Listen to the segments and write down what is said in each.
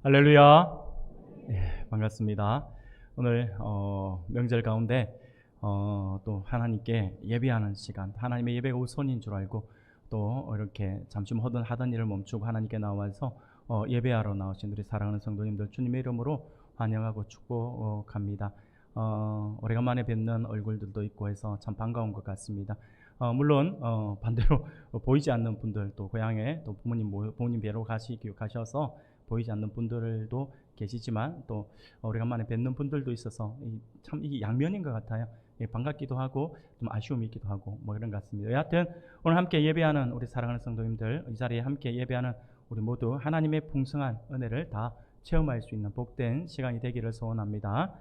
할렐루야. 반갑습니다. 오늘 명절 가운데 또 하나님께 예배하는 시간, 하나님의 예배가 우선인 줄 알고 또 이렇게 잠시 하던 일을 멈추고 하나님께 나와서 예배하러 나오신 우리 사랑하는 성도님들 주님의 이름으로 환영하고 축복합니다. 오래간만에 뵙는 얼굴들도 있고 해서 참 반가운 것 같습니다. 물론 반대로 보이지 않는 분들, 또 고향에 또 부모님 뵈러 가셔서 보이지 않는 분들도 계시지만 또 오래간만에 뵙는 분들도 있어서 참 이게 양면인 것 같아요. 반갑기도 하고 좀 아쉬움이 있기도 하고 뭐 이런 것 같습니다. 여하튼 오늘 함께 예배하는 우리 사랑하는 성도님들, 이 자리에 함께 예배하는 우리 모두 하나님의 풍성한 은혜를 다 체험할 수 있는 복된 시간이 되기를 소원합니다.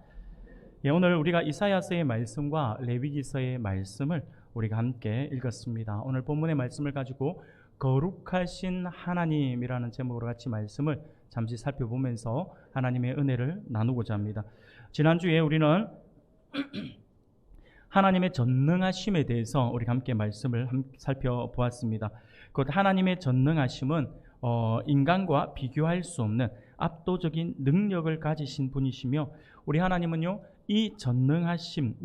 오늘 우리가 이사야서의 말씀과 레위기서의 말씀을 우리가 함께 읽었습니다. 오늘 본문의 말씀을 가지고 거룩하신 하나님이라는 제목으로 같이 말씀을 잠시 살펴보면서 하나님의 은혜를 나누고자 합니다. 지난주에 우리는 하나님의 전능하심에 대해서 우리가 함께 말씀을 살펴보았습니다. 곧 하나님의 전능하심은 인간과 비교할 수 없는 압도적인 능력을 가지신 분이시며, 우리 하나님은요, 이 전능하심,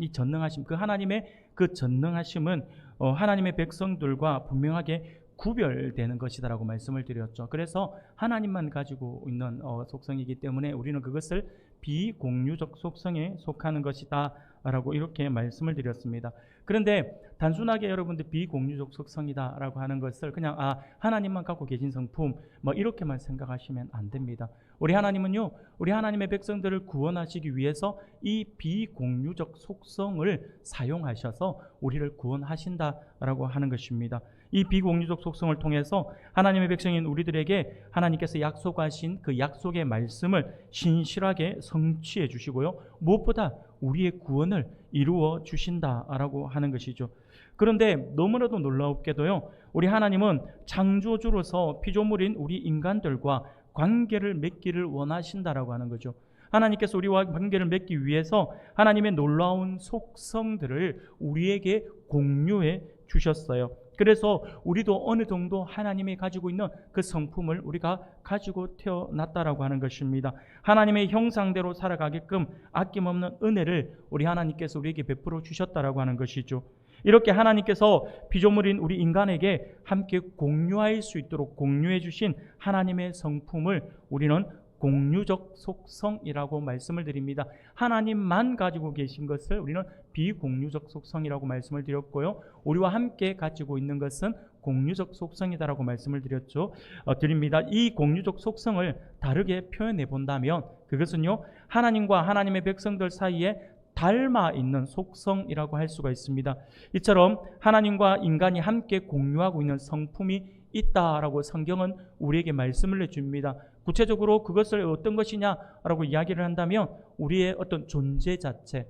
그 하나님의 그 전능하심은 하나님의 백성들과 분명하게 구별되는 것이다라고 말씀을 드렸죠. 그래서 하나님만 가지고 있는 속성이기 때문에 우리는 그것을 비공유적 속성에 속하는 것이다 라고 이렇게 말씀을 드렸습니다. 그런데 단순하게 여러분들 비공유적 속성이다 라고 하는 것을 그냥 하나님만 갖고 계신 성품 뭐 이렇게만 생각하시면 안 됩니다. 우리 하나님은요, 우리 하나님의 백성들을 구원하시기 위해서 이 비공유적 속성을 사용하셔서 우리를 구원하신다라고 하는 것입니다. 이 비공유적 속성을 통해서 하나님의 백성인 우리들에게 하나님께서 약속하신 그 약속의 말씀을 신실하게 성취해 주시고요, 무엇보다 우리의 구원을 이루어 주신다라고 하는 것이죠. 그런데 너무나도 놀라웠게도요, 우리 하나님은 창조주로서 피조물인 우리 인간들과 관계를 맺기를 원하신다라고 하는 거죠. 하나님께서 우리와 관계를 맺기 위해서 하나님의 놀라운 속성들을 우리에게 공유해 주셨어요. 그래서 우리도 어느 정도 하나님이 가지고 있는 그 성품을 우리가 가지고 태어났다라고 하는 것입니다. 하나님의 형상대로 살아가게끔 아낌없는 은혜를 우리 하나님께서 우리에게 베풀어 주셨다라고 하는 것이죠. 이렇게 하나님께서 피조물인 우리 인간에게 함께 공유할 수 있도록 공유해 주신 하나님의 성품을 우리는 공유적 속성이라고 말씀을 드립니다. 하나님만 가지고 계신 것을 우리는 비공유적 속성이라고 말씀을 드렸고요, 우리와 함께 가지고 있는 것은 공유적 속성이다라고 말씀을 드립니다. 이 공유적 속성을 다르게 표현해 본다면 그것은요, 하나님과 하나님의 백성들 사이에 닮아 있는 속성이라고 할 수가 있습니다. 이처럼 하나님과 인간이 함께 공유하고 있는 성품이 있다라고 성경은 우리에게 말씀을 해줍니다. 구체적으로 그것을 어떤 것이냐라고 이야기를 한다면 우리의 어떤 존재 자체,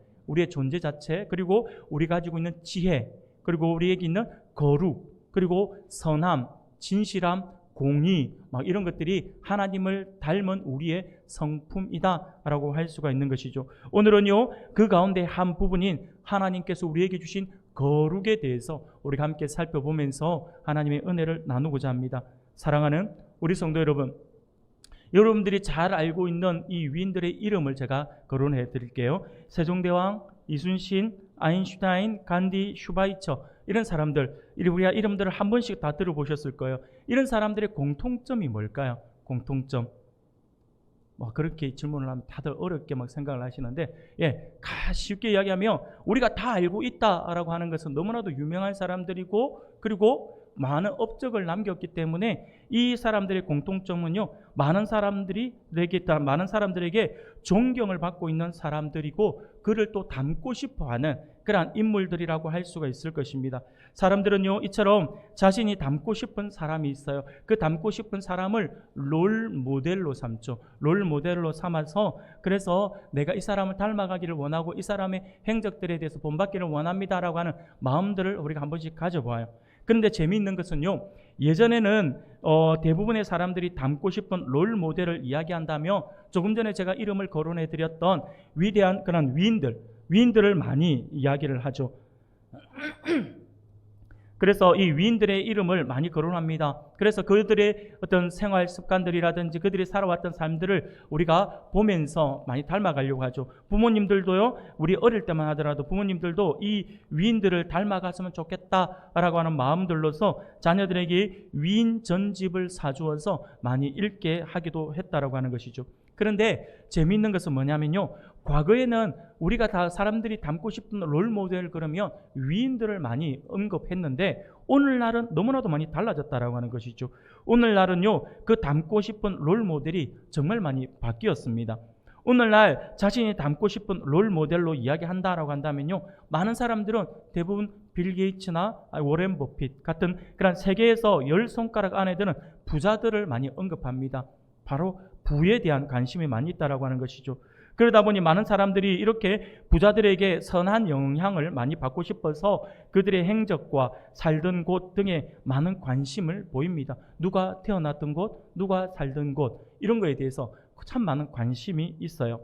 그리고 우리 가지고 있는 지혜, 그리고 우리에게 있는 거룩, 그리고 선함, 진실함, 공의, 막 이런 것들이 하나님을 닮은 우리의 성품이다라고 할 수가 있는 것이죠. 오늘은요, 그 가운데 한 부분인 하나님께서 우리에게 주신 거룩에 대해서 우리가 함께 살펴보면서 하나님의 은혜를 나누고자 합니다. 사랑하는 우리 성도 여러분, 여러분들이 잘 알고 있는 이 위인들의 이름을 제가 거론해 드릴게요. 세종대왕, 이순신, 아인슈타인, 간디, 슈바이처, 이런 사람들, 우리가 이름들을 한 번씩 다 들어보셨을 거예요. 이런 사람들의 공통점이 뭘까요? 공통점. 그렇게 질문을 하면 다들 어렵게 생각을 하시는데, 쉽게 이야기하면 우리가 다 알고 있다라고 하는 것은 너무나도 유명한 사람들이고, 그리고 많은 업적을 남겼기 때문에 이 사람들의 공통점은요, 많은 사람들에게 존경을 받고 있는 사람들이고, 그를 또 닮고 싶어하는 그러한 인물들이라고 할 수가 있을 것입니다. 사람들은요, 이처럼 자신이 닮고 싶은 사람이 있어요. 그 닮고 싶은 사람을 롤 모델로 삼죠. 롤 모델로 삼아서, 그래서 내가 이 사람을 닮아가기를 원하고 이 사람의 행적들에 대해서 본받기를 원합니다라고 하는 마음들을 우리가 한 번씩 가져봐요. 그런데 재미있는 것은요, 예전에는 대부분의 사람들이 닮고 싶은 롤 모델을 이야기한다며 조금 전에 제가 이름을 거론해 드렸던 위대한 그런 위인들을 많이 이야기를 하죠. 그래서 이 위인들의 이름을 많이 거론합니다. 그래서 그들의 어떤 생활 습관들이라든지 그들이 살아왔던 삶들을 우리가 보면서 많이 닮아가려고 하죠. 부모님들도요, 우리 어릴 때만 하더라도 부모님들도 이 위인들을 닮아갔으면 좋겠다라고 하는 마음들로서 자녀들에게 위인 전집을 사주어서 많이 읽게 하기도 했다라고 하는 것이죠. 그런데 재미있는 것은 뭐냐면요, 과거에는 우리가 다 사람들이 닮고 싶은 롤모델 그러면 위인들을 많이 언급했는데 오늘날은 너무나도 많이 달라졌다라고 하는 것이죠. 오늘날은요, 그 닮고 싶은 롤모델이 정말 많이 바뀌었습니다. 오늘날 자신이 닮고 싶은 롤모델로 이야기한다라고 한다면요, 많은 사람들은 대부분 빌 게이츠나 워렌 버핏 같은 그런 세계에서 10손가락 안에 드는 부자들을 많이 언급합니다. 바로 부에 대한 관심이 많이 있다라고 하는 것이죠. 그러다 보니 많은 사람들이 이렇게 부자들에게 선한 영향을 많이 받고 싶어서 그들의 행적과 살던 곳 등에 많은 관심을 보입니다. 누가 태어났던 곳, 누가 살던 곳, 이런 거에 대해서 참 많은 관심이 있어요.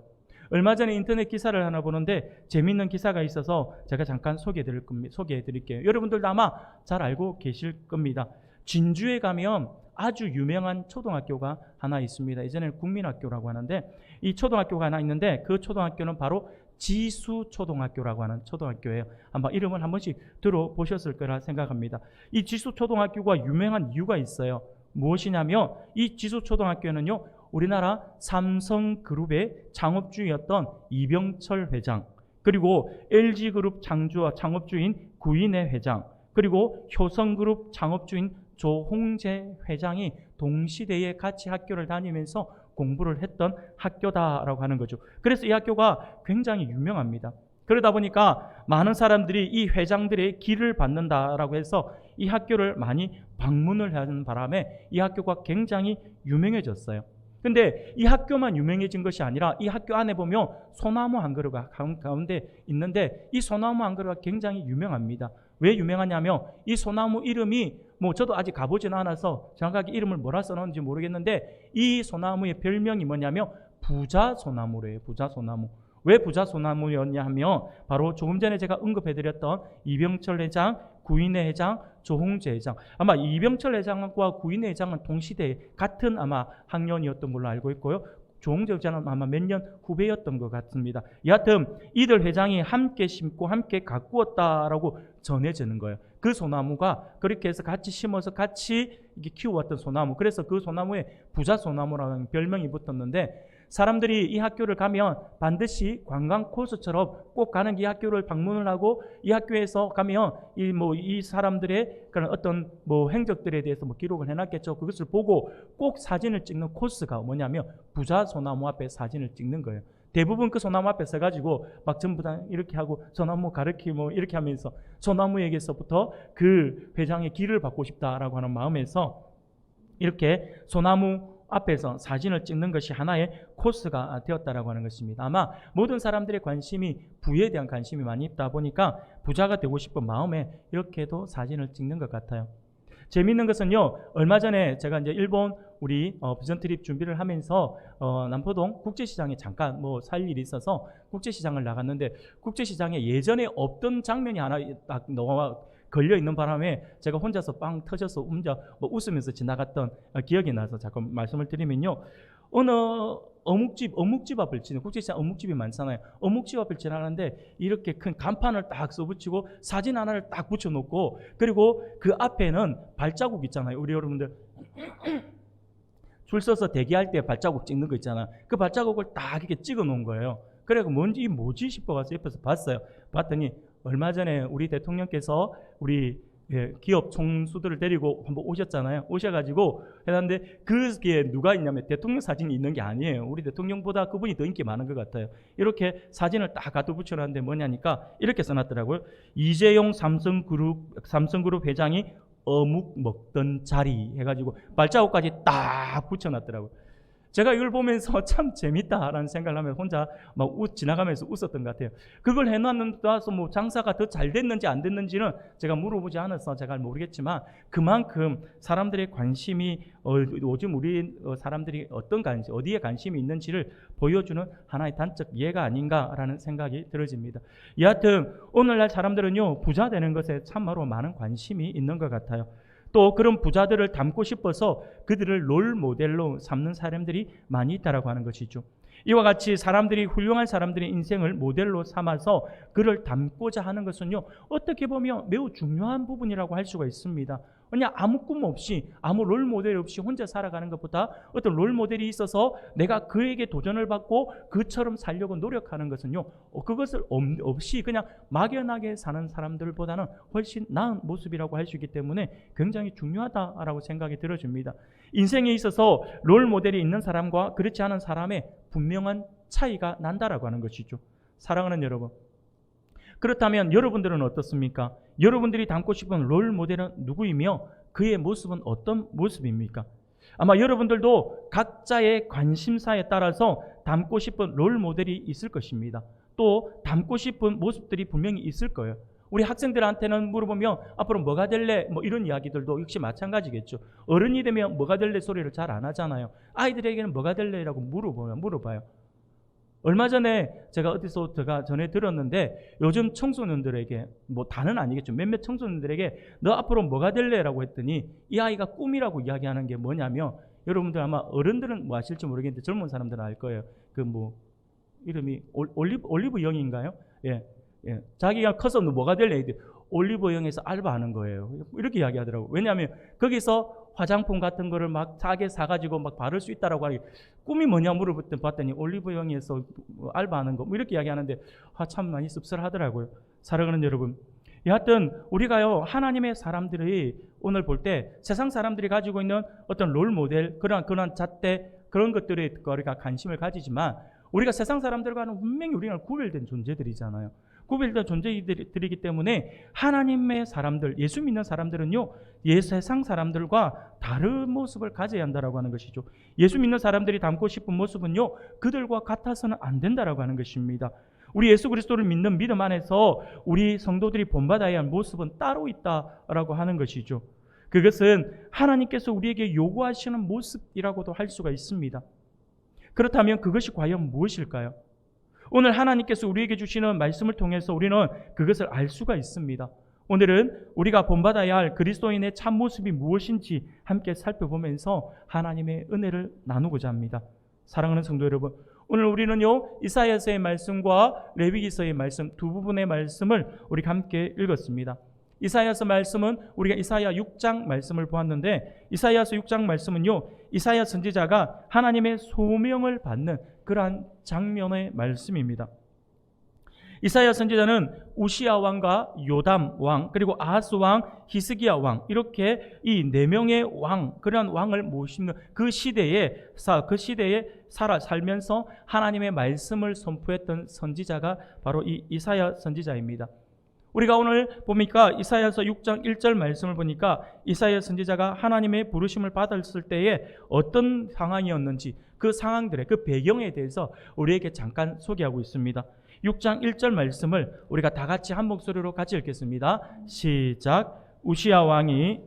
얼마 전에 인터넷 기사를 하나 보는데 재미있는 기사가 있어서 제가 잠깐 소개해 드릴게요. 여러분들도 아마 잘 알고 계실 겁니다. 진주에 가면 아주 유명한 초등학교가 하나 있습니다. 예전에는 국민학교라고 하는데 이 초등학교가 하나 있는데 그 초등학교는 바로 지수초등학교라고 하는 초등학교예요. 아마 이름을 한 번씩 들어보셨을 거라 생각합니다. 이 지수초등학교가 유명한 이유가 있어요. 무엇이냐면 이 지수초등학교는요, 우리나라 삼성그룹의 창업주였던 이병철 회장, 그리고 LG그룹 창주와 창업주인 구인혜 회장, 그리고 효성그룹 창업주인 조홍재 회장이 동시대에 같이 학교를 다니면서 공부를 했던 학교다라고 하는 거죠. 그래서 이 학교가 굉장히 유명합니다. 그러다 보니까 많은 사람들이 이 회장들의 길을 받는다라고 해서 이 학교를 많이 방문을 하는 바람에 이 학교가 굉장히 유명해졌어요. 근데 이 학교만 유명해진 것이 아니라 이 학교 안에 보면 소나무 한 그루가 가운데 있는데 이 소나무 한 그루가 굉장히 유명합니다. 왜 유명하냐면 이 소나무 이름이 저도 아직 가보지는 않아서 정확하게 이름을 뭐라 써놓은지 모르겠는데 이 소나무의 별명이 뭐냐면 부자소나무래요. 부자소나무. 왜 부자소나무였냐 하면 바로 조금 전에 제가 언급해드렸던 이병철 회장, 구인혜 회장, 조홍재 회장. 아마 이병철 회장과 구인혜 회장은 동시대에 같은 아마 학년이었던 걸로 알고 있고요. 조홍재 회장은 아마 몇 년 후배였던 것 같습니다. 여하튼 이들 회장이 함께 심고 함께 가꾸었다라고 전해지는 거예요. 그 소나무가 그렇게 해서 같이 심어서 같이 키워왔던 소나무. 그래서 그 소나무에 부자소나무라는 별명이 붙었는데 사람들이 이 학교를 가면 반드시 관광 코스처럼 꼭 가는 이 학교를 방문을 하고 이 학교에서 가면 이 사람들의 그런 어떤 행적들에 대해서 기록을 해놨겠죠. 그것을 보고 꼭 사진을 찍는 코스가 뭐냐면 부자소나무 앞에 사진을 찍는 거예요. 대부분 그 소나무 앞에 서가지고 막 전부 다 이렇게 하고 소나무 가르치고 이렇게 하면서 소나무에게서부터 그 회장의 길을 받고 싶다라고 하는 마음에서 이렇게 소나무 앞에서 사진을 찍는 것이 하나의 코스가 되었다라고 하는 것입니다. 아마 모든 사람들의 관심이 부에 대한 관심이 많이 있다 보니까 부자가 되고 싶은 마음에 이렇게도 사진을 찍는 것 같아요. 재미있는 것은요, 얼마 전에 제가 이제 일본 우리 비전 트립 준비를 하면서 남포동 국제시장에 잠깐 살 일이 있어서 국제시장을 나갔는데 국제시장에 예전에 없던 장면이 하나 딱 걸려 있는 바람에 제가 혼자서 빵 터져서 혼자 웃으면서 지나갔던 기억이 나서 잠깐 말씀을 드리면요, 어느 어묵집 앞을 지나, 국제시장 어묵집이 많잖아요. 어묵집 앞을 지나가는데 이렇게 큰 간판을 딱 써붙이고 사진 하나를 딱 붙여놓고 그리고 그 앞에는 발자국 있잖아요. 우리 여러분들 줄 서서 대기할 때 발자국 찍는 거 있잖아요. 그 발자국을 딱 이렇게 찍어 놓은 거예요. 그래서 뭐지 싶어가서 옆에서 봤어요. 봤더니 얼마 전에 우리 대통령께서 우리 기업 총수들을 데리고 한번 오셨잖아요. 오셔가지고 했는데 그게 누가 있냐면 대통령 사진이 있는 게 아니에요. 우리 대통령보다 그분이 더 인기 많은 것 같아요. 이렇게 사진을 딱 갖다 붙여놨는데 뭐냐니까 이렇게 써놨더라고요. 이재용 삼성그룹 회장이 어묵 먹던 자리 해가지고 발자국까지 딱 붙여놨더라고요. 제가 이걸 보면서 참 재밌다라는 생각을 하면서 혼자 막 지나가면서 웃었던 것 같아요. 그걸 해놨는다서 뭐 장사가 더 잘 됐는지 안 됐는지는 제가 물어보지 않아서 제가 모르겠지만 그만큼 사람들의 관심이 요즘 우리 사람들이 어떤 관심, 어디에 관심이 있는지를 보여주는 하나의 단적 예가 아닌가라는 생각이 들어집니다. 여하튼 오늘날 사람들은요, 부자 되는 것에 참으로 많은 관심이 있는 것 같아요. 또 그런 부자들을 닮고 싶어서 그들을 롤 모델로 삼는 사람들이 많이 있다라고 하는 것이죠. 이와 같이 사람들이, 훌륭한 사람들의 인생을 모델로 삼아서 그를 닮고자 하는 것은요, 어떻게 보면 매우 중요한 부분이라고 할 수가 있습니다. 그냥 아무 꿈 없이, 아무 롤 모델 없이 혼자 살아가는 것보다 어떤 롤 모델이 있어서 내가 그에게 도전을 받고 그처럼 살려고 노력하는 것은요, 그것을 없이 그냥 막연하게 사는 사람들보다는 훨씬 나은 모습이라고 할 수 있기 때문에 굉장히 중요하다라고 생각이 들어집니다. 인생에 있어서 롤 모델이 있는 사람과 그렇지 않은 사람의 분명한 차이가 난다라고 하는 것이죠. 사랑하는 여러분, 그렇다면 여러분들은 어떻습니까? 여러분들이 닮고 싶은 롤 모델은 누구이며 그의 모습은 어떤 모습입니까? 아마 여러분들도 각자의 관심사에 따라서 닮고 싶은 롤 모델이 있을 것입니다. 또 닮고 싶은 모습들이 분명히 있을 거예요. 우리 학생들한테는 물어보면 앞으로 뭐가 될래? 뭐 이런 이야기들도 역시 마찬가지겠죠. 어른이 되면 뭐가 될래 소리를 잘 안 하잖아요. 아이들에게는 뭐가 될래라고 물어봐요. 얼마 전에 제가 어디서 제가 전에 들었는데 요즘 청소년들에게, 뭐 다는 아니겠죠, 몇몇 청소년들에게 너 앞으로 뭐가 될래라고 했더니 이 아이가 꿈이라고 이야기하는 게 뭐냐면, 여러분들 아마 어른들은 뭐 아실지 모르겠는데 젊은 사람들은 알 거예요. 그 뭐 이름이 올리브 영인가요? 예. 자기가 커서 너 뭐가 될래? 올리브 영에서 알바하는 거예요. 이렇게 이야기하더라고요. 왜냐하면 거기서 화장품 같은 거를 막 싸게 사가지고 막 바를 수 있다라고 하니, 꿈이 뭐냐 물어봤더니 올리브영에서 알바하는 거, 뭐 이렇게 이야기하는데 참 많이 씁쓸하더라고요. 사랑하는 여러분, 여하튼 우리가요, 하나님의 사람들이 오늘 볼 때 세상 사람들이 가지고 있는 어떤 롤 모델, 그런 잣대, 그런 것들에 우리가 관심을 가지지만 우리가 세상 사람들과는 분명히 우리는 구별된 존재들이잖아요. 구별된 존재들이기 때문에 하나님의 사람들, 예수 믿는 사람들은요, 세상 사람들과 다른 모습을 가져야 한다라고 하는 것이죠. 예수 믿는 사람들이 닮고 싶은 모습은요, 그들과 같아서는 안 된다라고 하는 것입니다. 우리 예수 그리스도를 믿는 믿음 안에서 우리 성도들이 본받아야 할 모습은 따로 있다라고 하는 것이죠. 그것은 하나님께서 우리에게 요구하시는 모습이라고도 할 수가 있습니다. 그렇다면 그것이 과연 무엇일까요? 오늘 하나님께서 우리에게 주시는 말씀을 통해서 우리는 그것을 알 수가 있습니다. 오늘은 우리가 본받아야 할 그리스도인의 참모습이 무엇인지 함께 살펴보면서 하나님의 은혜를 나누고자 합니다. 사랑하는 성도 여러분, 오늘 우리는요, 이사야서의 말씀과 레위기서의 말씀 두 부분의 말씀을 우리가 함께 읽었습니다. 이사야서 말씀은 우리가 이사야 6장 말씀을 보았는데, 이사야서 6장 말씀은요, 이사야 선지자가 하나님의 소명을 받는 그러한 장면의 말씀입니다. 이사야 선지자는 우시야 왕과 요담 왕, 그리고 아하스 왕, 히스기야 왕, 이렇게 이 네 명의 왕, 그러한 왕을 모시는 그 시대에 살면서 하나님의 말씀을 선포했던 선지자가 바로 이 이사야 선지자입니다. 우리가 오늘 보니까 이사야서 6장 1절 말씀을 보니까 이사야 선지자가 하나님의 부르심을 받았을 때에 어떤 상황이었는지, 그 상황들의 그 배경에 대해서 우리에게 잠깐 소개하고 있습니다. 6장 1절 말씀을 우리가 다 같이 한 목소리로 같이 읽겠습니다. 시작. 우시야 왕이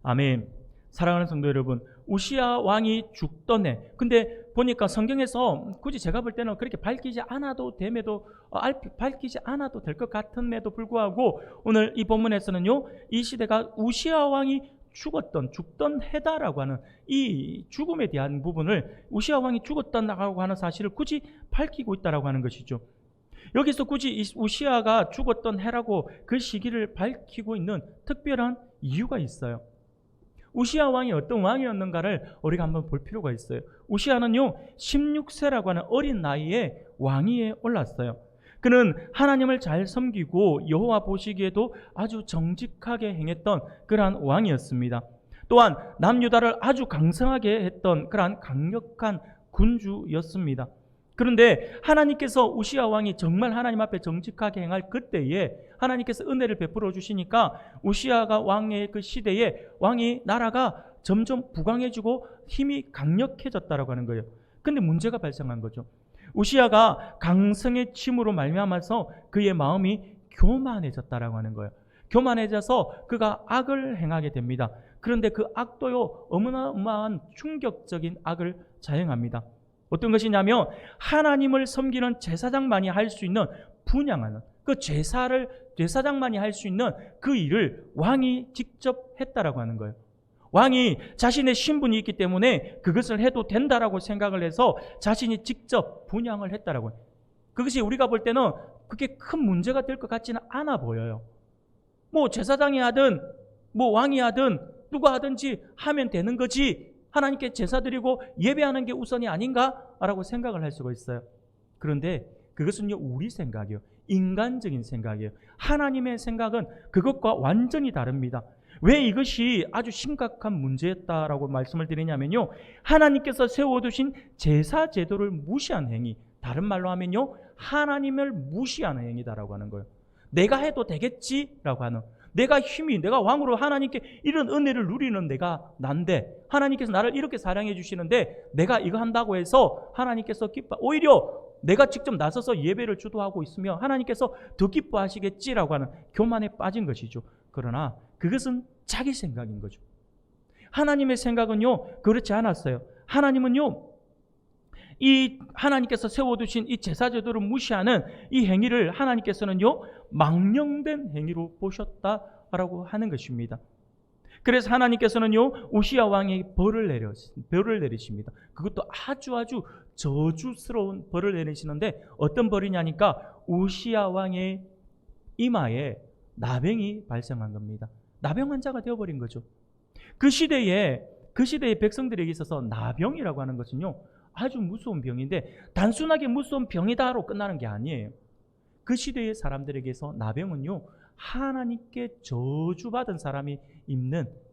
아멘. 사랑하는 성도 여러분, 우시야 왕이 죽던 해, 근데 보니까 성경에서 굳이 제가 볼 때는 그렇게 밝히지 않아도 될 것 같음에도 불구하고 오늘 이 본문에서는요, 이 시대가 우시야 왕이 죽던 해다라고 하는 이 죽음에 대한 부분을, 우시야 왕이 죽었다라고 하는 사실을 굳이 밝히고 있다라고 하는 것이죠. 여기서 굳이 우시야가 죽었던 해라고 그 시기를 밝히고 있는 특별한 이유가 있어요. 우시야 왕이 어떤 왕이었는가를 우리가 한번 볼 필요가 있어요. 우시야는요, 16세라고 하는 어린 나이에 왕위에 올랐어요. 그는 하나님을 잘 섬기고 여호와 보시기에도 아주 정직하게 행했던 그러한 왕이었습니다. 또한 남유다를 아주 강성하게 했던 그러한 강력한 군주였습니다. 그런데 하나님께서 우시야 왕이 정말 하나님 앞에 정직하게 행할 그때에 하나님께서 은혜를 베풀어 주시니까 우시야가 왕의 그 시대에 왕이 나라가 점점 부강해지고 힘이 강력해졌다라고 하는 거예요. 근데 문제가 발생한 거죠. 우시야가 강성해짐으로 말미암아서 그의 마음이 교만해졌다라고 하는 거예요. 교만해져서 그가 악을 행하게 됩니다. 그런데 그 악도요, 어마어마한 충격적인 악을 자행합니다. 어떤 것이냐면 하나님을 섬기는 제사장만이 할 수 있는 분향하는 그 제사장만이 할 수 있는 그 일을 왕이 직접 했다라고 하는 거예요. 왕이 자신의 신분이 있기 때문에 그것을 해도 된다라고 생각을 해서 자신이 직접 분향을 했다라고 해요. 그것이 우리가 볼 때는 그게 큰 문제가 될 것 같지는 않아 보여요. 뭐 제사장이 하든 뭐 왕이 하든 누가 하든지 하면 되는 거지, 하나님께 제사 드리고 예배하는 게 우선이 아닌가라고 생각을 할 수가 있어요. 그런데 그것은요, 우리 생각이에요. 인간적인 생각이에요. 하나님의 생각은 그것과 완전히 다릅니다. 왜 이것이 아주 심각한 문제였다라고 말씀을 드리냐면요, 하나님께서 세워두신 제사 제도를 무시한 행위, 다른 말로 하면요, 하나님을 무시하는 행위다라고 하는 거예요. 내가 해도 되겠지라고 하는, 내가 왕으로 하나님께 이런 은혜를 누리는 내가 난데, 하나님께서 나를 이렇게 사랑해 주시는데 내가 이거 한다고 해서 하나님께서 오히려 내가 직접 나서서 예배를 주도하고 있으면 하나님께서 더 기뻐하시겠지라고 하는 교만에 빠진 것이죠. 그러나 그것은 자기 생각인 거죠. 하나님의 생각은요, 그렇지 않았어요. 하나님은요, 이 하나님께서 세워두신 이 제사제도를 무시하는 이 행위를 하나님께서는요, 망령된 행위로 보셨다라고 하는 것입니다. 그래서 하나님께서는요, 우시야 왕에게 벌을 내리십니다. 그것도 아주 저주스러운 벌을 내리시는데 어떤 벌이냐니까 우시야 왕의 이마에 나병이 발생한 겁니다. 나병 환자가 되어버린 거죠. 그 시대의 백성들에게 있어서 나병이라고 하는 것은요, 아주 무서운 병인데 단순하게 무서운 병이다로 끝나는 게 아니에요. 그 시대의 사람들에게서 나병은요, 하나님께 저주받은 사람이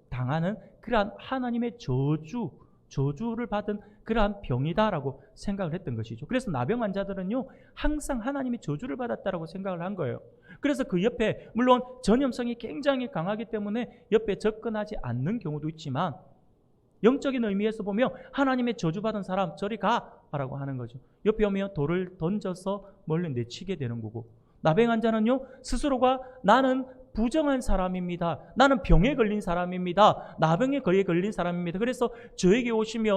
당하는 그러한 하나님의 저주를 받은 그러한 병이다라고 생각을 했던 것이죠. 그래서 나병 환자들은요, 항상 하나님의 저주를 받았다라고 생각을 한 거예요. 그래서 그 옆에 물론 전염성이 굉장히 강하기 때문에 옆에 접근하지 않는 경우도 있지만, 영적인 의미에서 보면 하나님의 저주받은 사람 저리 가라고 하는 거죠. 옆에 오면 돌을 던져서 멀리 내치게 되는 거고, 나병 환자는요, 스스로가 나는 부정한 사람입니다. 나는 병에 걸린 사람입니다. 나병에 걸린 사람입니다. 그래서 저에게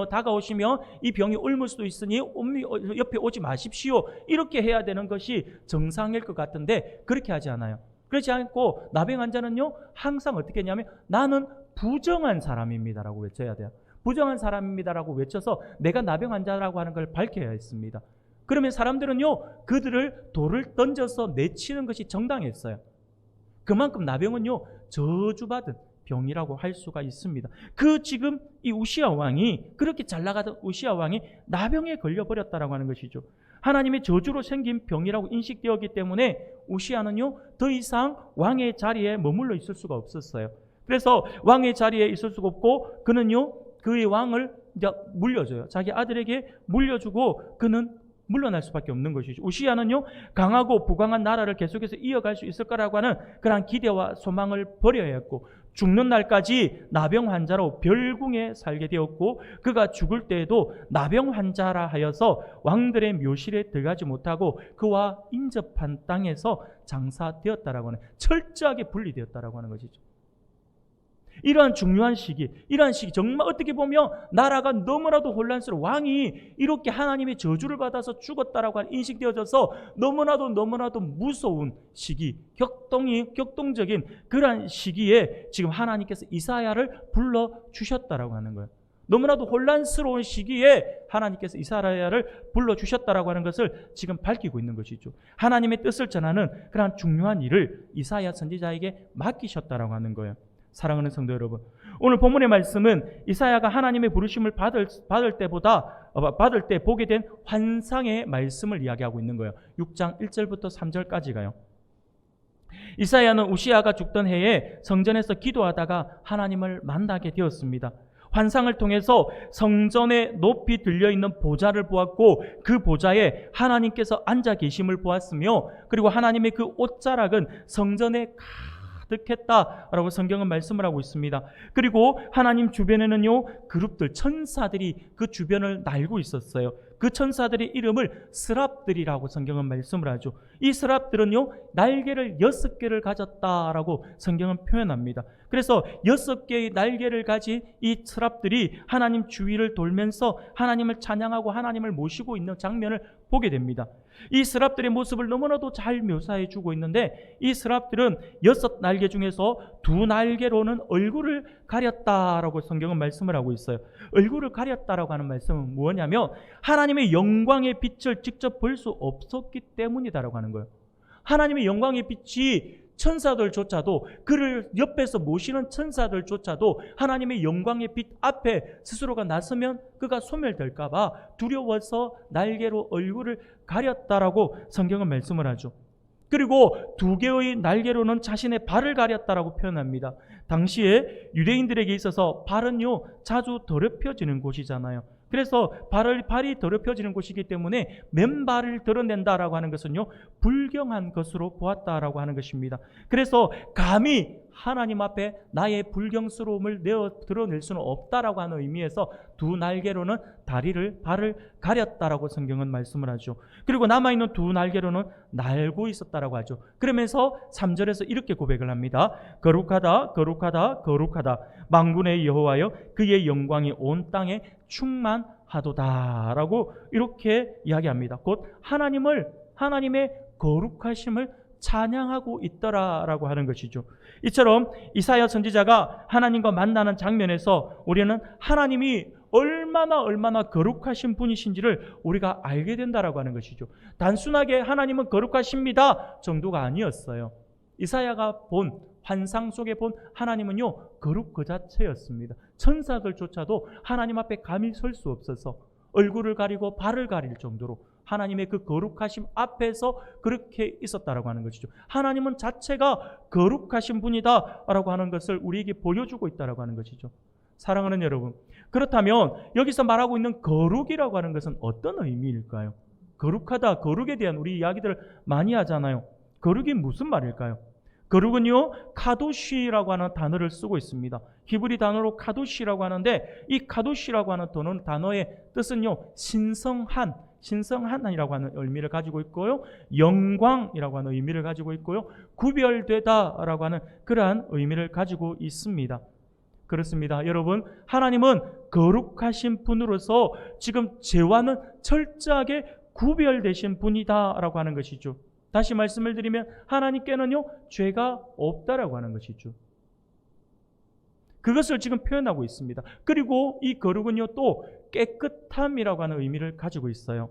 다가오시며 이 병이 옮을 수도 있으니 옆에 오지 마십시오. 이렇게 해야 되는 것이 정상일 것 같은데 그렇게 하지 않아요. 그렇지 않고 나병 환자는요, 항상 어떻게 했냐면 나는 부정한 사람입니다라고 외쳐야 돼요. 부정한 사람입니다라고 외쳐서 내가 나병 환자라고 하는 걸 밝혀야 했습니다. 그러면 사람들은요, 그들을 돌을 던져서 내치는 것이 정당했어요. 그만큼 나병은요, 저주받은 병이라고 할 수가 있습니다. 지금 이 우시야 왕이, 그렇게 잘 나가던 우시야 왕이 나병에 걸려버렸다라고 하는 것이죠. 하나님의 저주로 생긴 병이라고 인식되었기 때문에 우시야는요, 더 이상 왕의 자리에 머물러 있을 수가 없었어요. 그래서 왕의 자리에 있을 수가 없고, 그는요, 그의 왕을 이제 물려줘요. 자기 아들에게 물려주고 그는 물러날 수밖에 없는 것이죠. 우시야는요, 강하고 부강한 나라를 계속해서 이어갈 수 있을 거라고 하는 그런 기대와 소망을 버려야 했고, 죽는 날까지 나병 환자로 별궁에 살게 되었고, 그가 죽을 때에도 나병 환자라 하여서 왕들의 묘실에 들어가지 못하고 그와 인접한 땅에서 장사되었다라고 하는, 철저하게 분리되었다라고 하는 것이죠. 이러한 중요한 시기, 정말 어떻게 보면 나라가 너무나도 혼란스러워, 왕이 이렇게 하나님의 저주를 받아서 죽었다라고 인식되어져서 너무나도 무서운 시기, 격동적인 그러한 시기에 지금 하나님께서 이사야를 불러주셨다라고 하는 거예요. 너무나도 혼란스러운 시기에 하나님께서 이사야를 불러주셨다라고 하는 것을 지금 밝히고 있는 것이죠. 하나님의 뜻을 전하는 그러한 중요한 일을 이사야 선지자에게 맡기셨다라고 하는 거예요. 사랑하는 성도 여러분, 오늘 본문의 말씀은 이사야가 하나님의 부르심을 받을 때 보게 된 환상의 말씀을 이야기하고 있는 거예요. 6장 1절부터 3절까지 가요. 이사야는 우시야가 죽던 해에 성전에서 기도하다가 하나님을 만나게 되었습니다. 환상을 통해서 성전에 높이 들려있는 보좌를 보았고 그 보좌에 하나님께서 앉아 계심을 보았으며 그리고 하나님의 그 옷자락은 성전에 가득했다라고 성경은 말씀을 하고 있습니다. 그리고 하나님 주변에는요 그룹들, 천사들이 그 주변을 날고 있었어요. 그 천사들의 이름을 스랍들이라고 성경은 말씀을 하죠. 이 스랍들은요 날개를 6개를 가졌다라고 성경은 표현합니다. 그래서 6개의 날개를 가진 이 스랍들이 하나님 주위를 돌면서 하나님을 찬양하고 하나님을 모시고 있는 장면을 보게 됩니다. 이 스랍들의 모습을 너무나도 잘 묘사해 주고 있는데 이 스랍들은 6날개 중에서 2날개로는 얼굴을 가렸다라고 성경은 말씀을 하고 있어요. 얼굴을 가렸다라고 하는 말씀은 뭐냐면 하나님의 영광의 빛을 직접 볼 수 없었기 때문이다라고 하는 거예요. 하나님의 영광의 빛이 천사들조차도 그를 옆에서 모시는 천사들조차도 하나님의 영광의 빛 앞에 스스로가 나서면 그가 소멸될까 봐 두려워서 날개로 얼굴을 가렸다라고 성경은 말씀을 하죠. 그리고 2개의 날개로는 자신의 발을 가렸다라고 표현합니다. 당시에 유대인들에게 있어서 발은요 자주 더럽혀지는 곳이잖아요. 그래서 발이 더럽혀지는 곳이기 때문에 맨발을 드러낸다라고 하는 것은요 불경한 것으로 보았다라고 하는 것입니다. 그래서 감히 하나님 앞에 나의 불경스러움을 드러낼 수는 없다라고 하는 의미에서 2날개로는 발을 가렸다라고 성경은 말씀을 하죠. 그리고 남아있는 2날개로는 날고 있었다라고 하죠. 그러면서 3절에서 이렇게 고백을 합니다. 거룩하다 거룩하다 거룩하다 만군의 여호와여 그의 영광이 온 땅에 충만하도다라고 이렇게 이야기합니다. 곧 하나님의 거룩하심을 찬양하고 있더라라고 하는 것이죠. 이처럼 이사야 선지자가 하나님과 만나는 장면에서 우리는 하나님이 얼마나 거룩하신 분이신지를 우리가 알게 된다라고 하는 것이죠. 단순하게 하나님은 거룩하십니다 정도가 아니었어요. 이사야가 본 환상 속에 본 하나님은요 거룩 그 자체였습니다. 천사들조차도 하나님 앞에 감히 설 수 없어서 얼굴을 가리고 발을 가릴 정도로 하나님의 그 거룩하심 앞에서 그렇게 있었다라고 하는 것이죠. 하나님은 자체가 거룩하신 분이다라고 하는 것을 우리에게 보여주고 있다라고 하는 것이죠. 사랑하는 여러분, 그렇다면 여기서 말하고 있는 거룩이라고 하는 것은 어떤 의미일까요? 거룩하다, 거룩에 대한 우리 이야기들을 많이 하잖아요. 거룩이 무슨 말일까요? 거룩은요 카도시라고 하는 단어를 쓰고 있습니다. 히브리 단어로 카도시라고 하는데 이 카도시라고 하는 단어의 뜻은요 신성한이라고 하는 의미를 가지고 있고요, 영광이라고 하는 의미를 가지고 있고요, 구별되다라고 하는 그러한 의미를 가지고 있습니다. 그렇습니다. 여러분, 하나님은 거룩하신 분으로서 지금 죄와는 철저하게 구별되신 분이다라고 하는 것이죠. 다시 말씀을 드리면 하나님께는요 죄가 없다라고 하는 것이죠. 그것을 지금 표현하고 있습니다. 그리고 이 거룩은요 또 깨끗함이라고 하는 의미를 가지고 있어요.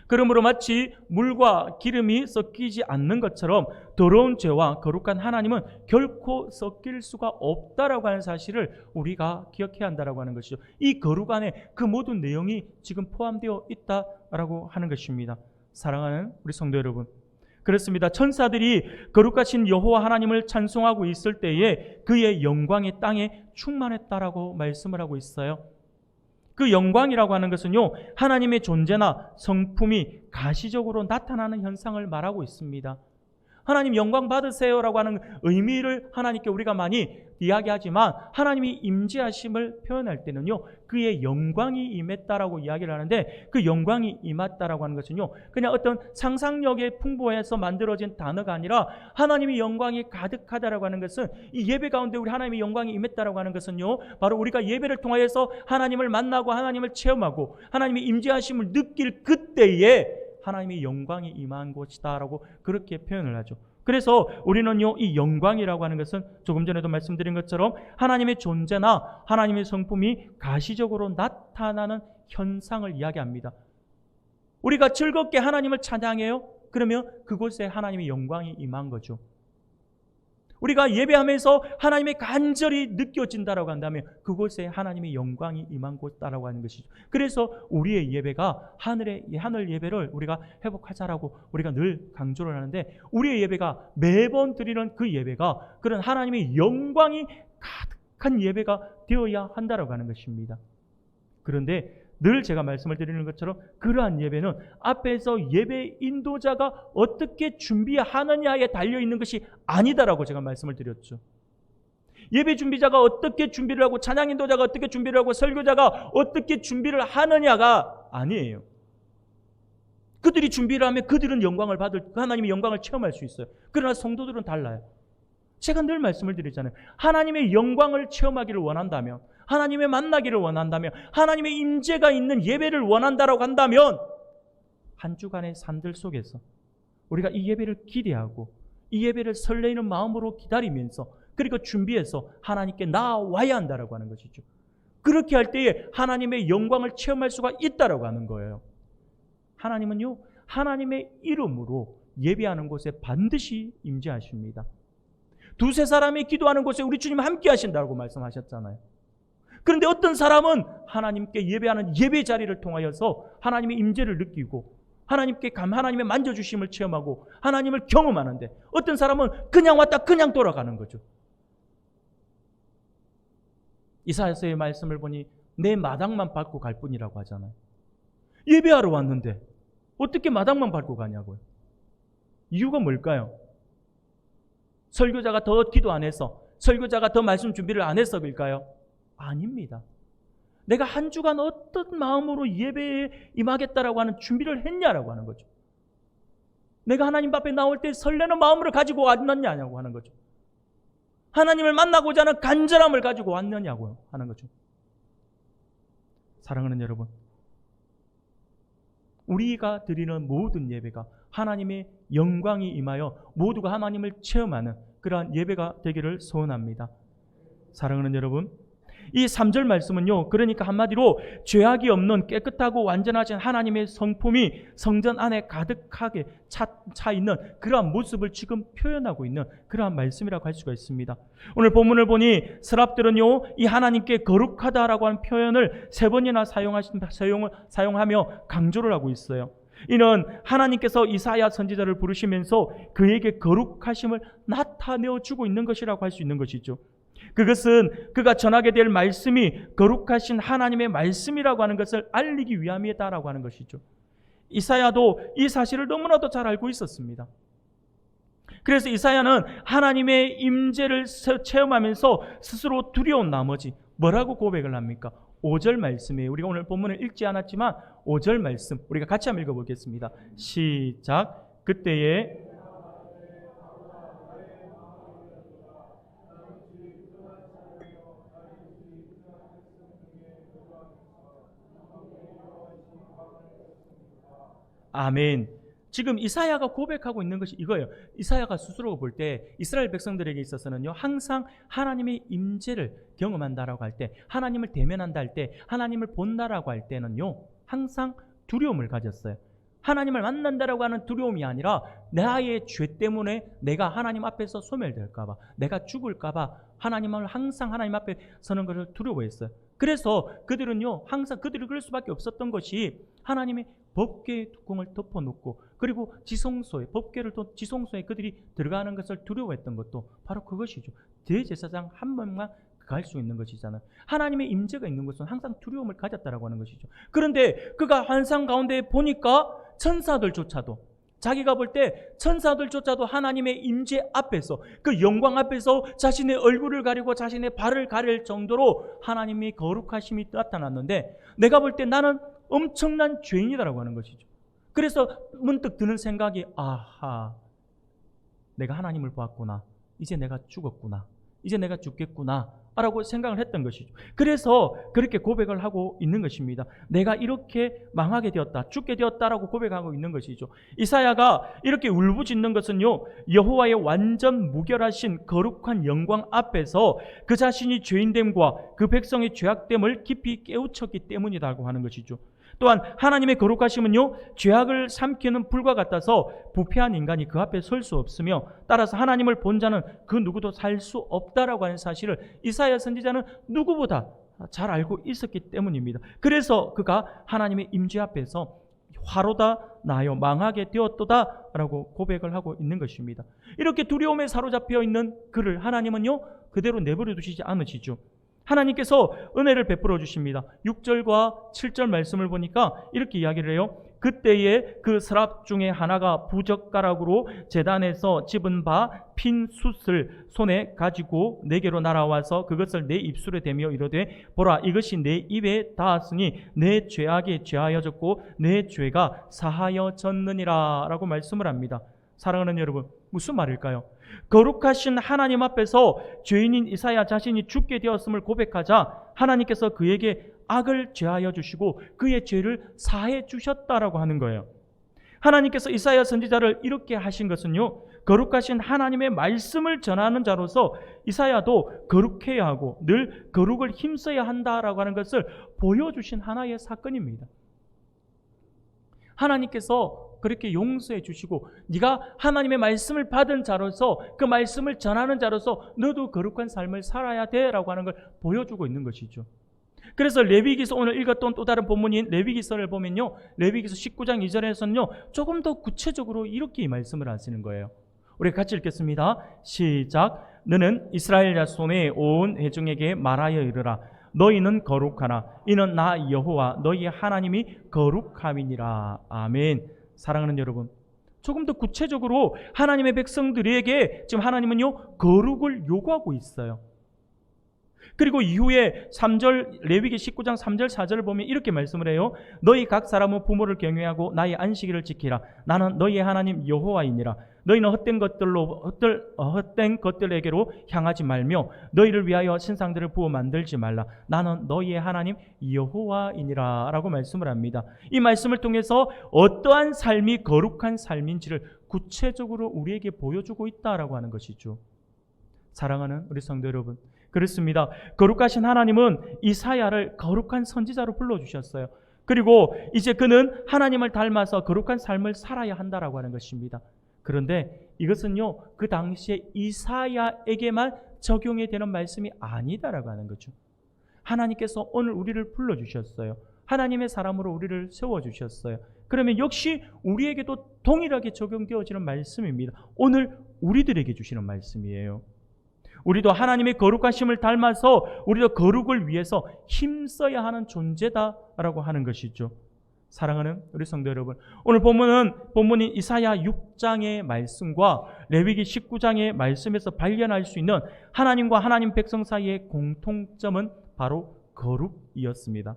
그러므로 마치 물과 기름이 섞이지 않는 것처럼 더러운 죄와 거룩한 하나님은 결코 섞일 수가 없다라고 하는 사실을 우리가 기억해야 한다라고 하는 것이죠. 이 거룩 안에 그 모든 내용이 지금 포함되어 있다라고 하는 것입니다. 사랑하는 우리 성도 여러분, 그렇습니다. 천사들이 거룩하신 여호와 하나님을 찬송하고 있을 때에 그의 영광이 땅에 충만했다라고 말씀을 하고 있어요. 그 영광이라고 하는 것은요 하나님의 존재나 성품이 가시적으로 나타나는 현상을 말하고 있습니다. 하나님 영광 받으세요라고 하는 의미를 하나님께 우리가 많이 이야기하지만 하나님이 임재하심을 표현할 때는요 그의 영광이 임했다라고 이야기를 하는데 그 영광이 임했다라고 하는 것은요 그냥 어떤 상상력에 풍부해서 만들어진 단어가 아니라 하나님의 영광이 가득하다라고 하는 것은 이 예배 가운데 우리 하나님의 영광이 임했다라고 하는 것은요 바로 우리가 예배를 통하여서 하나님을 만나고 하나님을 체험하고 하나님의 임재하심을 느낄 그때에 하나님의 영광이 임한 곳이다라고 그렇게 표현을 하죠. 그래서 우리는요 이 영광이라고 하는 것은 조금 전에도 말씀드린 것처럼 하나님의 존재나 하나님의 성품이 가시적으로 나타나는 현상을 이야기합니다. 우리가 즐겁게 하나님을 찬양해요. 그러면 그곳에 하나님의 영광이 임한 거죠. 우리가 예배하면서 하나님의 간절히 느껴진다라고 한다면 그곳에 하나님의 영광이 임한 곳이다라고 하는 것이죠. 그래서 우리의 예배가 하늘 예배를 우리가 회복하자라고 우리가 늘 강조를 하는데 우리의 예배가 매번 드리는 그 예배가 그런 하나님의 영광이 예배가 되어야 한다라고 하는 것입니다. 그런데 늘 제가 말씀을 드리는 것처럼 그러한 예배는 앞에서 예배 인도자가 어떻게 준비하느냐에 달려있는 것이 아니다라고 제가 말씀을 드렸죠. 예배 준비자가 어떻게 준비를 하고 찬양 인도자가 어떻게 준비를 하고 설교자가 어떻게 준비를 하느냐가 아니에요. 그들이 준비를 하면 그들은 영광을 받을, 하나님의 영광을 체험할 수 있어요. 그러나 성도들은 달라요. 제가 늘 말씀을 드리잖아요. 하나님의 영광을 체험하기를 원한다면, 하나님의 만나기를 원한다면, 하나님의 임재가 있는 예배를 원한다라고 한다면 한 주간의 삶들 속에서 우리가 이 예배를 기대하고 이 예배를 설레이는 마음으로 기다리면서 그리고 준비해서 하나님께 나아와야 한다라고 하는 것이죠. 그렇게 할 때에 하나님의 영광을 체험할 수가 있다라고 하는 거예요. 하나님은요, 하나님의 이름으로 예배하는 곳에 반드시 임재하십니다. 두세 사람이 기도하는 곳에 우리 주님 함께 하신다고 말씀하셨잖아요. 그런데 어떤 사람은 하나님께 예배하는 예배 자리를 통하여서 하나님의 임재를 느끼고 하나님의 만져주심을 체험하고 하나님을 경험하는데, 어떤 사람은 그냥 왔다 그냥 돌아가는 거죠. 이사야서의 말씀을 보니 내 마당만 밟고 갈 뿐이라고 하잖아요. 예배하러 왔는데 어떻게 마당만 밟고 가냐고요. 이유가 뭘까요? 설교자가 더 기도 안 해서, 설교자가 더 말씀 준비를 안 해서일까요? 아닙니다. 내가 한 주간 어떤 마음으로 예배에 임하겠다라고 하는 준비를 했냐라고 하는 거죠. 내가 하나님 앞에 나올 때 설레는 마음으로 가지고 왔느냐고 하는 거죠. 하나님을 만나고자 하는 간절함을 가지고 왔느냐고 하는 거죠. 사랑하는 여러분, 우리가 드리는 모든 예배가 하나님의 영광이 임하여 모두가 하나님을 체험하는 그러한 예배가 되기를 소원합니다. 사랑하는 여러분, 이 3절 말씀은요, 그러니까 한마디로 죄악이 없는 깨끗하고 완전하신 하나님의 성품이 성전 안에 가득하게 차 있는 그러한 모습을 지금 표현하고 있는 그러한 말씀이라고 할 수가 있습니다. 오늘 본문을 보니 서랍들은요, 이 하나님께 거룩하다라고 하는 표현을 3번이나 사용하며 강조를 하고 있어요. 이는 하나님께서 이사야 선지자를 부르시면서 그에게 거룩하심을 나타내어 주고 있는 것이라고 할 수 있는 것이죠. 그것은 그가 전하게 될 말씀이 거룩하신 하나님의 말씀이라고 하는 것을 알리기 위함이다라고 하는 것이죠. 이사야도 이 사실을 너무나도 잘 알고 있었습니다. 그래서 이사야는 하나님의 임재를 체험하면서 스스로 두려운 나머지 뭐라고 고백을 합니까? 5절 말씀이에요. 우리가 오늘 본문을 읽지 않았지만 5절 말씀 우리가 같이 한번 읽어보겠습니다. 시작. 그때에 아멘. 지금 이사야가 고백하고 있는 것이 이거예요. 이사야가 스스로 볼 때 이스라엘 백성들에게 있어서는요, 항상 하나님의 임재를 경험한다라고 할 때, 하나님을 대면한다 할 때, 하나님을 본다라고 할 때는요, 항상 두려움을 가졌어요. 하나님을 만난다라고 하는 두려움이 아니라 나의 죄 때문에 내가 하나님 앞에서 소멸될까 봐, 내가 죽을까 봐 하나님을 항상 하나님 앞에 서는 것을 두려워했어요. 그래서 그들은요, 항상 그들이 그럴 수밖에 없었던 것이 하나님의 법궤의 뚜껑을 덮어놓고 그리고 법궤를 또 지성소에 그들이 들어가는 것을 두려워했던 것도 바로 그것이죠. 대제사장 한 번만 갈 수 있는 것이잖아요. 하나님의 임재가 있는 것은 항상 두려움을 가졌다라고 하는 것이죠. 그런데 그가 환상 가운데 보니까 천사들조차도, 자기가 볼 때 천사들조차도 하나님의 임재 앞에서, 그 영광 앞에서 자신의 얼굴을 가리고 자신의 발을 가릴 정도로 하나님의 거룩하심이 나타났는데, 내가 볼 때 나는 엄청난 죄인이다라고 하는 것이죠. 그래서 문득 드는 생각이, 아하, 내가 하나님을 보았구나, 이제 내가 죽었구나, 이제 내가 죽겠구나 라고 생각을 했던 것이죠. 그래서 그렇게 고백을 하고 있는 것입니다. 내가 이렇게 망하게 되었다, 죽게 되었다라고 고백하고 있는 것이죠. 이사야가 이렇게 울부짖는 것은요, 여호와의 완전 무결하신 거룩한 영광 앞에서 그 자신이 죄인됨과 그 백성의 죄악됨을 깊이 깨우쳤기 때문이라고 하는 것이죠. 또한 하나님의 거룩하심은요, 죄악을 삼키는 불과 같아서 부패한 인간이 그 앞에 설 수 없으며, 따라서 하나님을 본 자는 그 누구도 살 수 없다라고 하는 사실을 이사야 선지자는 누구보다 잘 알고 있었기 때문입니다. 그래서 그가 하나님의 임재 앞에서 화로다 나여 망하게 되었도다 라고 고백을 하고 있는 것입니다. 이렇게 두려움에 사로잡혀 있는 그를 하나님은요 그대로 내버려 두시지 않으시죠. 하나님께서 은혜를 베풀어 주십니다. 6절과 7절 말씀을 보니까 이렇게 이야기를 해요. 그때에 그 서랍 중에 하나가 부젓가락으로 제단에서 집은 바 핀 숯을 손에 가지고 내게로 날아와서 그것을 내 입술에 대며 이르되 보라 이것이 내 입에 닿았으니 내 죄악이 죄하여졌고 내 죄가 사하여졌느니라 라고 말씀을 합니다. 사랑하는 여러분, 무슨 말일까요? 거룩하신 하나님 앞에서 죄인인 이사야 자신이 죽게 되었음을 고백하자 하나님께서 그에게 악을 죄하여 주시고 그의 죄를 사해 주셨다라고 하는 거예요. 하나님께서 이사야 선지자를 이렇게 하신 것은요, 거룩하신 하나님의 말씀을 전하는 자로서 이사야도 거룩해야 하고 늘 거룩을 힘써야 한다라고 하는 것을 보여주신 하나의 사건입니다. 하나님께서 그렇게 용서해 주시고 네가 하나님의 말씀을 받은 자로서 그 말씀을 전하는 자로서 너도 거룩한 삶을 살아야 돼라고 하는 걸 보여주고 있는 것이죠. 그래서 레위기서 오늘 읽었던 또 다른 본문인 레위기서를 보면요, 레위기서 19장 2절에서는요 조금 더 구체적으로 이렇게 이 말씀을 하시는 거예요. 우리 같이 읽겠습니다. 시작. 너는 이스라엘 자손의 온 회중에게 말하여 이르라. 너희는 거룩하나 이는 나 여호와 너희 하나님이 거룩함이니라. 아멘. 사랑하는 여러분, 조금 더 구체적으로 하나님의 백성들에게 지금 하나님은요 거룩을 요구하고 있어요. 그리고 이후에 3절 레위기 19장 3절 4절을 보면 이렇게 말씀을 해요. 너희 각 사람은 부모를 경외하고 나의 안식일을 지키라. 나는 너희의 하나님 여호와이니라. 너희는 헛된 것들에게로 향하지 말며 너희를 위하여 신상들을 부어 만들지 말라. 나는 너희의 하나님 여호와이니라 라고 말씀을 합니다. 이 말씀을 통해서 어떠한 삶이 거룩한 삶인지를 구체적으로 우리에게 보여주고 있다라고 하는 것이죠. 사랑하는 우리 성도 여러분, 그렇습니다. 거룩하신 하나님은 이사야를 거룩한 선지자로 불러주셨어요. 그리고 이제 그는 하나님을 닮아서 거룩한 삶을 살아야 한다라고 하는 것입니다. 그런데 이것은요 그 당시에 이사야에게만 적용이 되는 말씀이 아니다라고 하는 거죠. 하나님께서 오늘 우리를 불러주셨어요. 하나님의 사람으로 우리를 세워주셨어요. 그러면 역시 우리에게도 동일하게 적용되어지는 말씀입니다. 오늘 우리들에게 주시는 말씀이에요. 우리도 하나님의 거룩하심을 닮아서 우리도 거룩을 위해서 힘써야 하는 존재다라고 하는 것이죠. 사랑하는 우리 성도 여러분, 오늘 본문인 이사야 6장의 말씀과 레위기 19장의 말씀에서 발견할 수 있는 하나님과 하나님 백성 사이의 공통점은 바로 거룩이었습니다.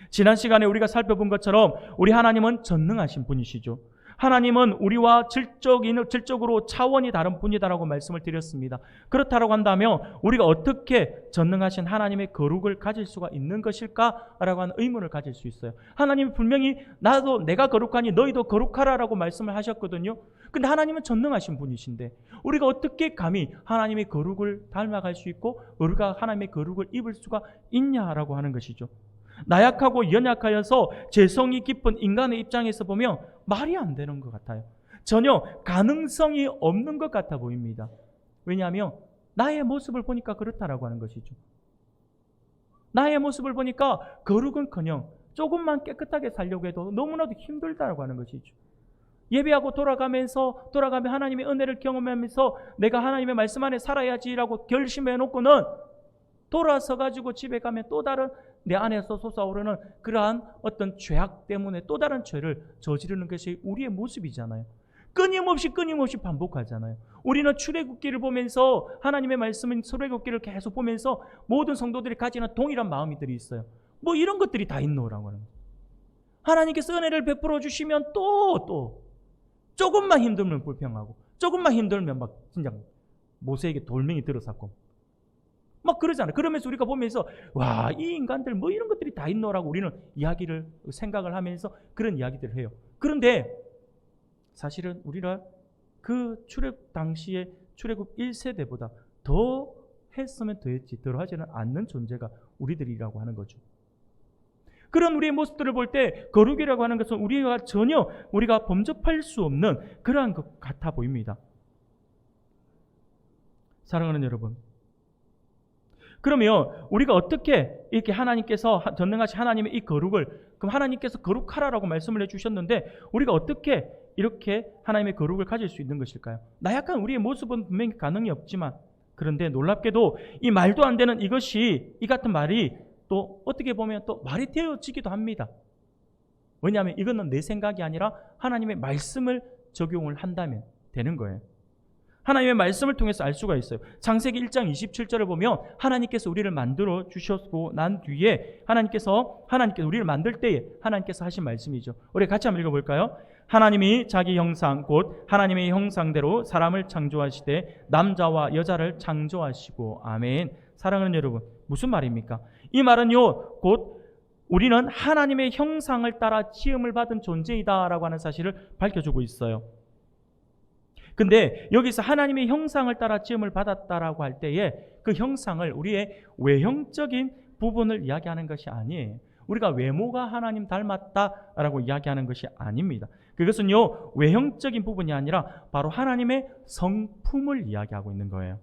지난 시간에 우리가 살펴본 것처럼 우리 하나님은 전능하신 분이시죠. 하나님은 우리와 질적으로 차원이 다른 분이다라고 말씀을 드렸습니다. 그렇다고 한다면 우리가 어떻게 전능하신 하나님의 거룩을 가질 수가 있는 것일까라고 하는 의문을 가질 수 있어요. 하나님이 분명히 나도 내가 거룩하니 너희도 거룩하라라고 말씀을 하셨거든요. 근데 하나님은 전능하신 분이신데 우리가 어떻게 감히 하나님의 거룩을 닮아갈 수 있고 우리가 하나님의 거룩을 입을 수가 있냐라고 하는 것이죠. 나약하고 연약하여서 죄성이 깊은 인간의 입장에서 보면 말이 안 되는 것 같아요. 전혀 가능성이 없는 것 같아 보입니다. 왜냐하면 나의 모습을 보니까 그렇다라고 하는 것이죠. 나의 모습을 보니까 거룩은커녕 조금만 깨끗하게 살려고 해도 너무나도 힘들다라고 하는 것이죠. 예배하고 돌아가면 하나님의 은혜를 경험하면서 내가 하나님의 말씀 안에 살아야지라고 결심해 놓고는 돌아서 가지고 집에 가면 또 다른 내 안에서 솟아오르는 그러한 어떤 죄악 때문에 또 다른 죄를 저지르는 것이 우리의 모습이잖아요. 끊임없이 반복하잖아요. 우리는 출애굽기를 보면서 하나님의 말씀인 출애굽기를 계속 보면서 모든 성도들이 가지는 동일한 마음이들이 있어요. 뭐 이런 것들이 다 있노라고 하는 거예요. 하나님께서 은혜를 베풀어 주시면 또 조금만 힘들면 불평하고 조금만 힘들면 막 진짜 모세에게 돌멩이 들어쌌고 막 그러잖아요. 그러면서 우리가 보면서 와, 이 인간들 뭐 이런 것들이 다 있노라고 우리는 생각을 하면서 그런 이야기들을 해요. 그런데 사실은 우리가 그 당시에 출애굽 1세대보다 더 했으면 더했지 덜 하지는 않는 존재가 우리들이라고 하는 거죠. 그런 우리의 모습들을 볼 때 거룩이라고 하는 것은 우리가 범접할 수 없는 그러한 것 같아 보입니다. 사랑하는 여러분, 그러면 우리가 어떻게 이렇게 하나님께서 전능하신 하나님의 이 거룩을, 그럼 하나님께서 거룩하라고 말씀을 해주셨는데 우리가 어떻게 이렇게 하나님의 거룩을 가질 수 있는 것일까요? 나약한 우리의 모습은 분명히 가능이 없지만, 그런데 놀랍게도 이 말도 안 되는 이 같은 말이 또 어떻게 보면 또 말이 되어지기도 합니다. 왜냐하면 이거는 내 생각이 아니라 하나님의 말씀을 적용을 한다면 되는 거예요. 하나님의 말씀을 통해서 알 수가 있어요. 창세기 1장 27절을 보면 하나님께서 우리를 만들어 주셨고 난 뒤에 하나님께서 우리를 만들 때에 하나님께서 하신 말씀이죠. 우리 같이 한번 읽어볼까요? 하나님이 자기 형상 곧 하나님의 형상대로 사람을 창조하시되 남자와 여자를 창조하시고. 아멘. 사랑하는 여러분, 무슨 말입니까? 이 말은요, 곧 우리는 하나님의 형상을 따라 지음을 받은 존재이다라고 하는 사실을 밝혀주고 있어요. 근데 여기서 하나님의 형상을 따라 지음을 받았다라고 할 때에 그 형상을 우리의 외형적인 부분을 이야기하는 것이 아니에요. 우리가 외모가 하나님 닮았다라고 이야기하는 것이 아닙니다. 그것은요, 외형적인 부분이 아니라 바로 하나님의 성품을 이야기하고 있는 거예요.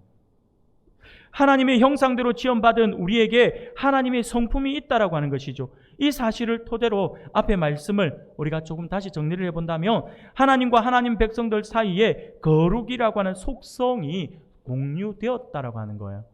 하나님의 형상대로 지음받은 우리에게 하나님의 성품이 있다라고 하는 것이죠. 이 사실을 토대로 앞의 말씀을 우리가 조금 다시 정리를 해본다면 하나님과 하나님 백성들 사이에 거룩이라고 하는 속성이 공유되었다라고 하는 거예요.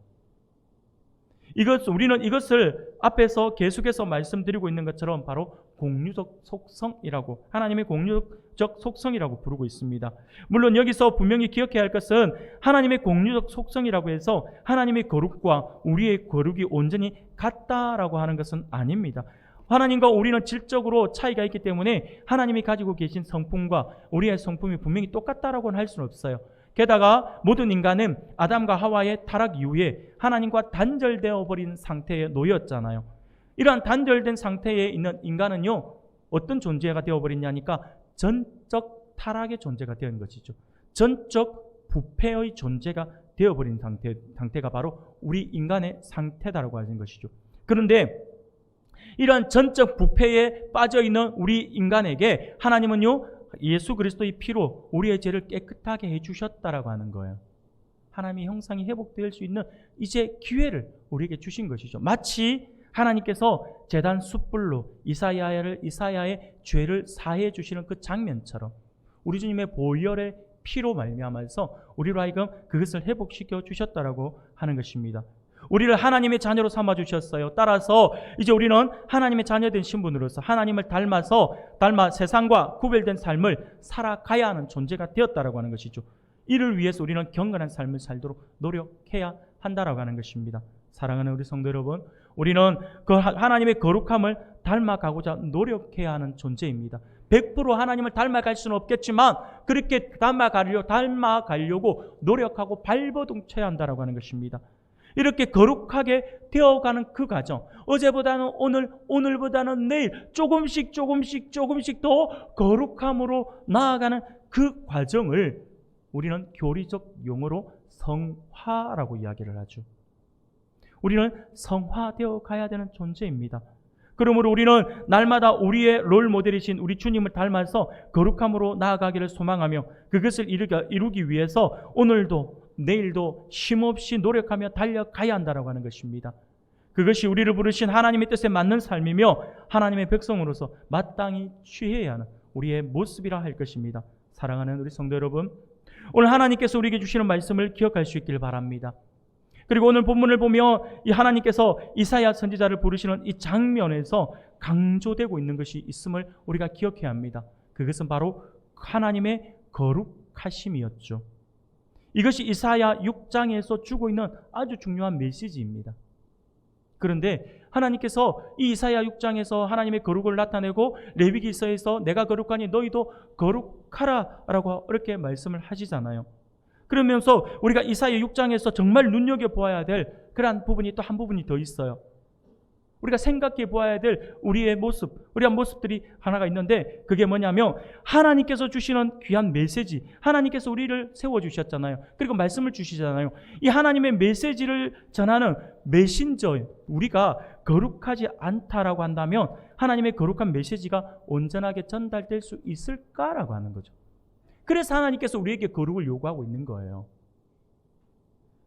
우리는 이것을 앞에서 계속해서 말씀드리고 있는 것처럼 바로 공유적 속성이라고, 하나님의 공유적 속성이라고 부르고 있습니다. 물론 여기서 분명히 기억해야 할 것은 하나님의 공유적 속성이라고 해서 하나님의 거룩과 우리의 거룩이 온전히 같다라고 하는 것은 아닙니다. 하나님과 우리는 질적으로 차이가 있기 때문에 하나님이 가지고 계신 성품과 우리의 성품이 분명히 똑같다라고는 할 수는 없어요. 게다가 모든 인간은 아담과 하와의 타락 이후에 하나님과 단절되어 버린 상태에 놓였잖아요. 이러한 단절된 상태에 있는 인간은요, 어떤 존재가 되어버렸냐니까 전적 타락의 존재가 된 것이죠. 전적 부패의 존재가 되어버린 상태가 바로 우리 인간의 상태다라고 하는 것이죠. 그런데 이러한 전적 부패에 빠져있는 우리 인간에게 하나님은요, 예수 그리스도의 피로 우리의 죄를 깨끗하게 해주셨다라고 하는 거예요. 하나님의 형상이 회복될 수 있는 이제 기회를 우리에게 주신 것이죠. 마치 하나님께서 제단 숯불로 이사야의 죄를 사해 주시는 그 장면처럼 우리 주님의 보혈의 피로 말미암아서 우리로 하여금 그것을 회복시켜 주셨다라고 하는 것입니다. 우리를 하나님의 자녀로 삼아 주셨어요. 따라서 이제 우리는 하나님의 자녀된 신분으로서 하나님을 닮아 세상과 구별된 삶을 살아가야 하는 존재가 되었다라고 하는 것이죠. 이를 위해서 우리는 경건한 삶을 살도록 노력해야 한다라고 하는 것입니다. 사랑하는 우리 성도 여러분, 우리는 그 하나님의 거룩함을 닮아가고자 노력해야 하는 존재입니다. 100% 하나님을 닮아갈 수는 없겠지만 그렇게 닮아가려고 노력하고 발버둥 쳐야 한다라고 하는 것입니다. 이렇게 거룩하게 되어가는 그 과정, 어제보다는 오늘보다는 내일 조금씩 더 거룩함으로 나아가는 그 과정을 우리는 교리적 용어로 성화라고 이야기를 하죠. 우리는 성화되어 가야 되는 존재입니다. 그러므로 우리는 날마다 우리의 롤 모델이신 우리 주님을 닮아서 거룩함으로 나아가기를 소망하며 그것을 이루기 위해서 오늘도 내일도 쉼없이 노력하며 달려가야 한다고 하는 것입니다. 그것이 우리를 부르신 하나님의 뜻에 맞는 삶이며 하나님의 백성으로서 마땅히 취해야 하는 우리의 모습이라 할 것입니다. 사랑하는 우리 성도 여러분, 오늘 하나님께서 우리에게 주시는 말씀을 기억할 수 있길 바랍니다. 그리고 오늘 본문을 보며 이 하나님께서 이사야 선지자를 부르시는 이 장면에서 강조되고 있는 것이 있음을 우리가 기억해야 합니다. 그것은 바로 하나님의 거룩하심이었죠. 이것이 이사야 6장에서 주고 있는 아주 중요한 메시지입니다. 그런데 하나님께서 이 이사야 6장에서 하나님의 거룩을 나타내고 레위기서에서 내가 거룩하니 너희도 거룩하라라고 이렇게 말씀을 하시잖아요. 그러면서 우리가 이사야 6장에서 정말 눈여겨보아야 될 그러한 부분이 또 한 부분이 더 있어요. 우리가 생각해 보아야 될 우리의 모습들이 하나가 있는데 그게 뭐냐면 하나님께서 주시는 귀한 메시지, 하나님께서 우리를 세워주셨잖아요. 그리고 말씀을 주시잖아요. 이 하나님의 메시지를 전하는 메신저, 우리가 거룩하지 않다라고 한다면 하나님의 거룩한 메시지가 온전하게 전달될 수 있을까라고 하는 거죠. 그래서 하나님께서 우리에게 거룩을 요구하고 있는 거예요.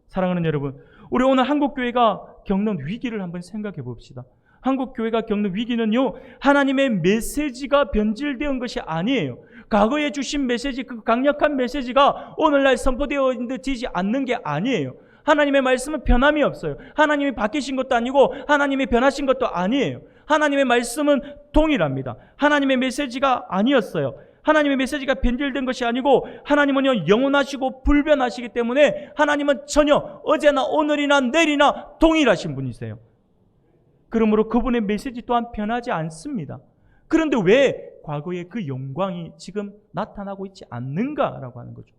사랑하는 여러분, 우리 오늘 한국교회가 겪는 위기를 한번 생각해 봅시다. 한국 교회가 겪는 위기는요, 하나님의 메시지가 변질되어 온 것이 아니에요. 과거에 주신 메시지, 그 강력한 메시지가 오늘날 선포되어지지 않는 게 아니에요. 하나님의 말씀은 변함이 없어요. 하나님이 바뀌신 것도 아니고 하나님이 변하신 것도 아니에요. 하나님의 말씀은 동일합니다. 하나님의 메시지가 아니었어요. 하나님의 메시지가 변질된 것이 아니고 하나님은요, 영원하시고 불변하시기 때문에 하나님은 전혀 어제나 오늘이나 내일이나 동일하신 분이세요. 그러므로 그분의 메시지 또한 변하지 않습니다. 그런데 왜 과거의 그 영광이 지금 나타나고 있지 않는가라고 하는 거죠.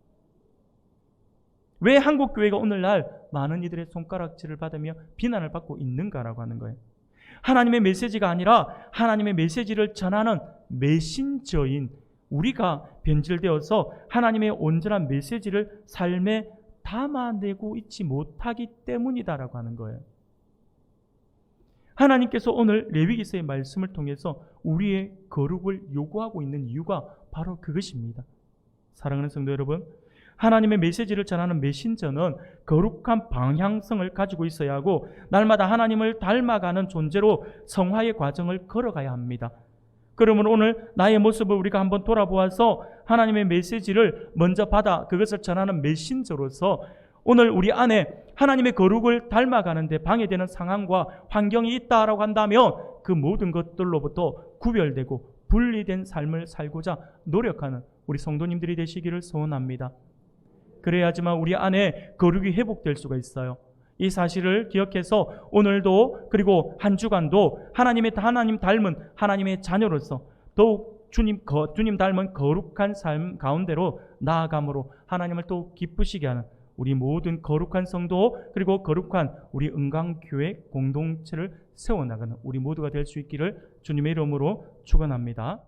왜 한국교회가 오늘날 많은 이들의 손가락질을 받으며 비난을 받고 있는가라고 하는 거예요. 하나님의 메시지가 아니라 하나님의 메시지를 전하는 메신저인 우리가 변질되어서 하나님의 온전한 메시지를 삶에 담아내고 있지 못하기 때문이다라고 하는 거예요. 하나님께서 오늘 레위기서의 말씀을 통해서 우리의 거룩을 요구하고 있는 이유가 바로 그것입니다. 사랑하는 성도 여러분, 하나님의 메시지를 전하는 메신저는 거룩한 방향성을 가지고 있어야 하고 날마다 하나님을 닮아가는 존재로 성화의 과정을 걸어가야 합니다. 그러면 오늘 나의 모습을 우리가 한번 돌아보아서 하나님의 메시지를 먼저 받아 그것을 전하는 메신저로서 오늘 우리 안에 하나님의 거룩을 닮아가는 데 방해되는 상황과 환경이 있다라고 한다면 그 모든 것들로부터 구별되고 분리된 삶을 살고자 노력하는 우리 성도님들이 되시기를 소원합니다. 그래야지만 우리 안에 거룩이 회복될 수가 있어요. 이 사실을 기억해서 오늘도 그리고 한 주간도 하나님 닮은 하나님의 자녀로서 더욱 주님 닮은 거룩한 삶 가운데로 나아감으로 하나님을 또 기쁘시게 하는 우리 모든 거룩한 성도 그리고 거룩한 우리 은광교회 공동체를 세워나가는 우리 모두가 될 수 있기를 주님의 이름으로 축원합니다.